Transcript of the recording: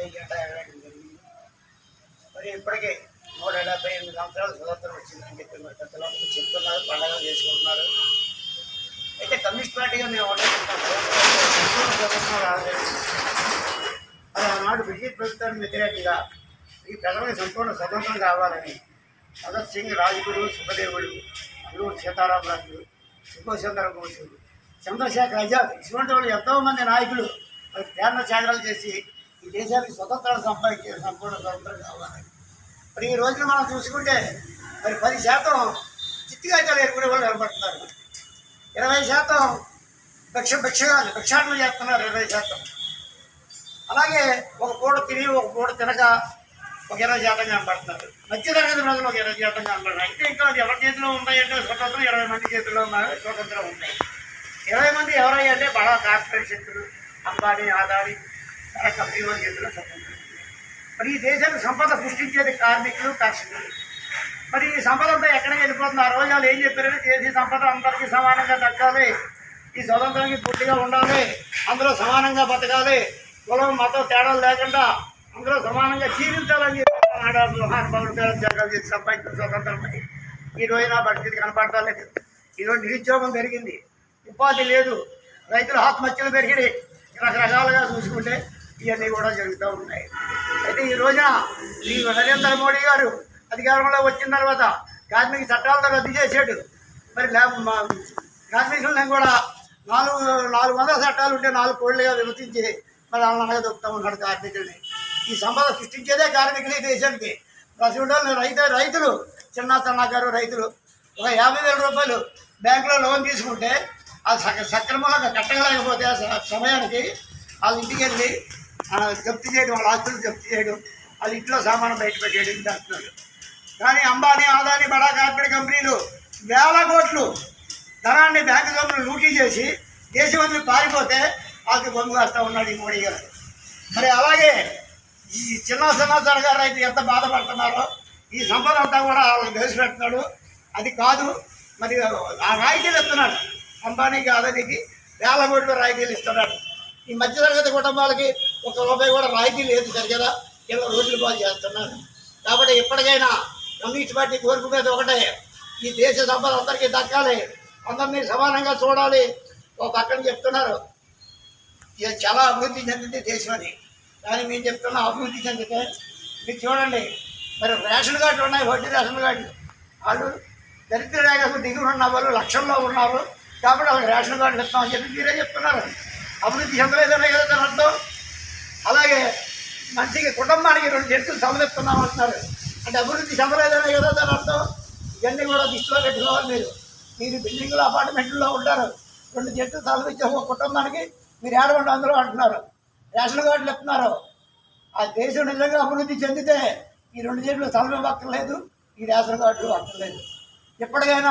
జాతీయ జెండా ఎగరడం జరిగింది. మరి ఇప్పటికే 178 సంవత్సరాలు స్వతంత్రం వచ్చిందని చెప్పి మరి పెద్దలందరూ చెప్తున్నారు, పండుగలు చేసుకుంటున్నారు. అయితే కమ్యూనిస్ట్ పార్టీగా మేము స్వతంత్రం రాలేదు. మరి ఆనాడు బ్రిటిష్ ప్రభుత్వానికి వ్యతిరేకంగా ఈ ప్రజలకు సంపూర్ణ స్వతంత్రం కావాలని భగత్ సింగ్, రాజ్గురు, సుఖదేవుడు, అల్లూరి సీతారామరాజు, సుభాష్ చంద్రబోసు, చంద్రశేఖర్ ఆజాద్ ఇటువంటి వాళ్ళు ఎంతోమంది నాయకులు మరి ప్రేరణ త్యాగాలు చేసి ఈ దేశానికి స్వతంత్రాలు సంపాదించారు, సంపూర్ణ స్వతంత్రం కావాలని. మరి ఈ రోజున మనం చూసుకుంటే మరి 10% చిత్తికాయతాలు ఏర్పడే వాళ్ళు నిలబడుతున్నారు. 20% భిక్షాటన చేస్తున్నారు. 20%. అలాగే ఒక పూట తిని ఒక పూట తినక ఒక 20% కనబడుతున్నారు. మధ్యతరగతి ప్రజలు ఒక 20% కనబడుతున్నారు. అయితే ఇంకా ఎవరి చేతిలో ఉన్నాయంటే స్వతంత్రం 20 మంది చేతిలో ఉన్నాయి, స్వతంత్రం ఉన్నాయి. 20 మంది ఎవరయ్యంటే బడా కార్పొరేట్ శక్తులు, అంబానీ, ఆదాని, కంపెనీ చేతిలో స్వతంత్రం. మరి ఈ దేశానికి సంపద సృష్టించేది కార్మికులు, కర్షకులు. మరి ఈ సంపద అంతా ఎక్కడికి వెళ్ళిపోతుంది? ఆ రోజు వాళ్ళు ఏం చెప్పారంటే దేశీయ సంపద అందరికీ సమానంగా దక్కాలి, ఈ స్వతంత్రానికి పూర్తిగా ఉండాలి, అందులో సమానంగా బతకాలి, కులం మతం తేడాలు లేకుండా అందరూ సమానంగా జీవించాలని చెప్పి మహానుభావులు పేరు త్యాగాలు చేసి సంపాదించిన స్వతంత్రం. ఈ రోజు నా పరిస్థితి కనపడతా లేదు. ఈరోజు నిరుద్యోగం పెరిగింది, ఉపాధి లేదు, రైతుల ఆత్మహత్యలు పెరిగినాయి. రకరకాలుగా చూసుకుంటే ఇవన్నీ కూడా జరుగుతూ ఉన్నాయి. అయితే ఈ రోజున ఈ నరేంద్ర మోడీ గారు అధికారంలో వచ్చిన తర్వాత కార్మిక చట్టాలతో రద్దు చేశాడు. మరి కార్మికులను కూడా 400 చట్టాలు ఉంటే 4 కోళ్లుగా విభజించి మరి అన్నగా దొక్కుతూ ఉన్నాడు కార్మికుల్ని. ఈ సంపద సృష్టించేదే కార్మికులు ఈ దేశానికి. ప్రస్తుతం రైతులు చిన్న సన్నకారు రైతులు ఒక 50,000 రూపాయలు బ్యాంకులో లోన్ తీసుకుంటే అది సక్రమంగా కట్టగలేకపోతే సమయానికి వాళ్ళ ఇంటికి వెళ్ళి జప్తు చేయడం, వాళ్ళ ఆస్తులు జప్తు చేయడం, వాళ్ళ ఇంట్లో సామాను బయట పెట్టేయడం చేస్తున్నారు. కానీ అంబానీ, ఆదాని, బడా కార్పొరేట్ కంపెనీలు వేల కోట్లు ధనాన్ని బ్యాంకు కంపెనీలు లూటీ చేసి దేశమంతా పారిపోతే వాళ్ళకి బొమ్ము కాస్తూ ఉన్నాడు ఈ మోడీ గారు. మరి అలాగే ఈ చిన్న సన్నకారు రైతు ఎంత బాధపడుతున్నారో ఈ సంపద అంతా కూడా వాళ్ళకి దోసిపెడుతున్నాడు. అది కాదు, మరి ఆ రాయితీలు ఇస్తున్నాడు. అంబానీకి, ఆదానికి వేల కోట్లు రాయితీలు ఇస్తున్నాడు. ఈ మధ్యతరగతి కుటుంబాలకి ₹1 కూడా రాయితీ లేదు సరిగదా, 20 రోజుల పాటు చేస్తున్నారు. కాబట్టి ఇప్పటికైనా కమ్యూనిస్ట్ పార్టీ కోరుకునేది ఒకటే, ఈ దేశ సంపద అందరికీ దక్కాలి, అందరినీ సమానంగా చూడాలి. ఒక పక్కన చెప్తున్నారు ఇది చాలా అభివృద్ధి చెందింది దేశం అని, కానీ మేము చెప్తున్నాం అభివృద్ధి చెందితే మీరు చూడండి మరి రేషన్ కార్డులు ఉన్నాయి, వడ్డీ రేషన్ కార్డులు. వాళ్ళు దరిద్ర రేఖకు దిగులు ఉన్న వాళ్ళు లక్షల్లో ఉన్నారు కాబట్టి వాళ్ళకి రేషన్ కార్డులు ఇస్తామని చెప్పి మీరే చెప్తున్నారు. అభివృద్ధి చెందలేదనే కదా దాని అర్థం. అలాగే మనిషికి కుటుంబానికి 2 చెట్లు సమలిస్తున్నాం అంటున్నారు, అంటే అభివృద్ధి చెందలేదనే కదా దాని అర్థం. ఇవన్నీ కూడా దృష్టిలో పెట్టుకోవాలి. మీరు బిల్డింగ్లో అపార్ట్మెంట్లో ఉంటారు, 2 చెట్లు సమలిచ్చే ఒక కుటుంబానికి మీరు ఏడవండి అందులో అంటున్నారు. రేషన్ కార్డులు ఇస్తున్నారు. ఆ దేశం నిజంగా అభివృద్ధి చెందితే ఈ 2 చెట్లు సమలం అక్కర్లేదు, ఈ రేషన్ కార్డులు అక్కర్లేదు. ఎప్పటికైనా